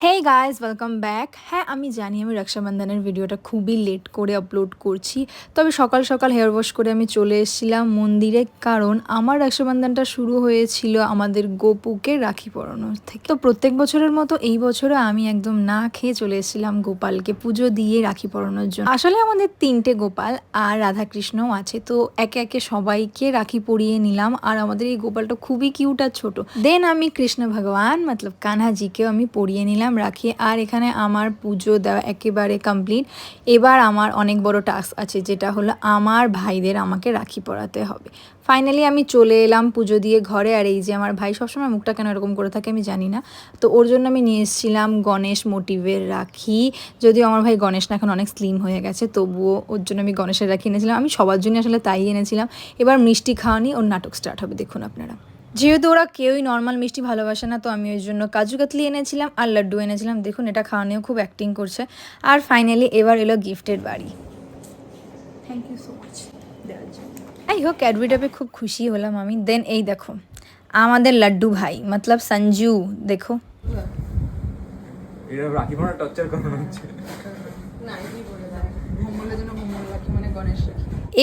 Hey guys welcome back. হ্যাঁ, আমি জানি আমি রক্ষাবন্ধনের ভিডিওটা খুবই লেট করে আপলোড করছি, তবে সকাল সকাল হেয়ার ওয়াশ করে আমি চলে এসেছিলাম মন্দিরে, কারণ আমার রক্ষাবন্ধনটা শুরু হয়েছিল আমাদের গোপুকে রাখি পরানোর থেকে। তো প্রত্যেক বছরের মতো এই বছরও আমি একদম না খেয়ে চলে এসেছিলাম গোপালকে পুজো দিয়ে রাখি পরানোর জন্য। আসলে আমাদের 3টে গোপাল আর রাধাকৃষ্ণও আছে, তো একে একে সবাইকে রাখি পরিয়ে নিলাম। আর আমাদের এই গোপালটা খুবই কিউট আর ছোট। দেন আমি কৃষ্ণ ভগবান মতলব কানহাজিকেও আমি পরিয়ে নিলাম রাখি। আর এখানে আমার পুজো দেওয়া একেবারে কমপ্লিট। এবার আমার অনেক বড় টাস্ক আছে, যেটা হলো আমার ভাইদের আমাকে রাখি পরাতে হবে। ফাইনালি আমি চলে এলাম পুজো দিয়ে ঘরে। আর এই যে আমার ভাই, সবসময় মুখটা কেন এরকম করে থাকে আমি জানি না, তো ওর জন্য আমি নিয়ে এসেছিলাম গণেশ মোটিভের রাখি। যদিও আমার ভাই গণেশ না এখন অনেক স্লিম হয়ে গেছে, তবুও ওর জন্য আমি গণেশের রাখি এনেছিলাম। আমি সবার জন্য আসলে তাই এনেছিলাম। এবার মিষ্টি খাওয়া নিয়ে ওর নাটক স্টার্ট হবে, দেখুন আপনারা। যেহেতু ওরা কেউই নর্মাল মিষ্টি ভালোবাসে না, তো আমি ওই জন্য কাজু কাতলি এনেছিলাম আর লাড্ডু এনেছিলাম। দেখুন এটা খাওয়া নিয়েও খুব অ্যাক্টিং করছে। আর ফাইনালি এবার এলো গিফটের বাড়ি। থ্যাংক ইউ সো মাচ দেওয়ার জন্য। এই হোক, ক্যাডবেরিটা পেয়ে খুব খুশি হলাম আমি। দেন এই দেখো আমাদের লাড্ডু ভাই মতলব সঞ্জু, দেখো এটা রাখি পড়া টর্চার করানো হচ্ছে।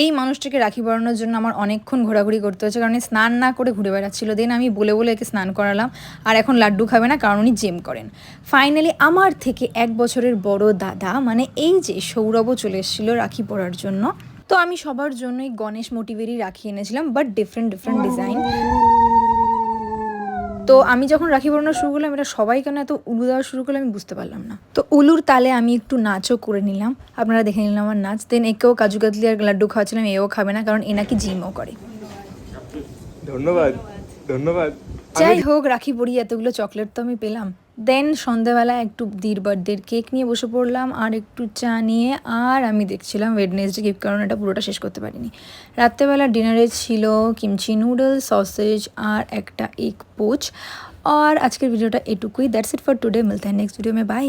এই মানুষটাকে রাখি পরানোর জন্য আমার অনেকক্ষণ ঘোরাঘুরি করতে হচ্ছে, কারণ স্নান না করে ঘুরে বেড়াচ্ছিল। দেন আমি বলে বলে একে স্নান করালাম। আর এখন লাড্ডু খাবে না, কারণ উনি জিম করেন। ফাইনালি আমার থেকে 1 বছরের বড় দাদা, মানে এই যে সৌরভও চলে এসেছিলো রাখি পরার জন্য। তো আমি সবার জন্যই গণেশ মোটিভেরই রাখি এনেছিলাম, বাট ডিফারেন্ট ডিফারেন্ট ডিজাইন। তো আমি যখন রাখি পরানো শুরু করলাম, এটা সবাই কেন এত উলু দেওয়া শুরু করলো আমি বুঝতে পারলাম না। তো উলুর তালে আমি একটু নাচও করে নিলাম, আপনারা দেখে নিলাম আমার নাচ। দেন একেও কাজু কাতলি আর লাড্ডু খাওয়াচ্ছিলাম, এও খাবে না কারণ এ নাকি জিমও করে। ধন্যবাদ ধন্যবাদ। যাই হোক, রাখি পরিয়ে এতগুলো চকলেট তো আমি পেলাম। দেন সন্ধ্যাবেলা একটু দির বার্থডের কেক নিয়ে বসে পড়লাম আর একটু চা নিয়ে। আর আমি দেখছিলাম ওয়েডনেসডে গিফট, কারণ এটা পুরোটা শেষ করতে পারিনি। রাত্রেবেলা ডিনারে ছিল কিমচি নুডলস, সসেজ আর একটা এগ পোচ। আর আজকের ভিডিওটা এটুকুই। That's it for today. মিলতে हैं नेक्स्ट वीडियो में। बाय।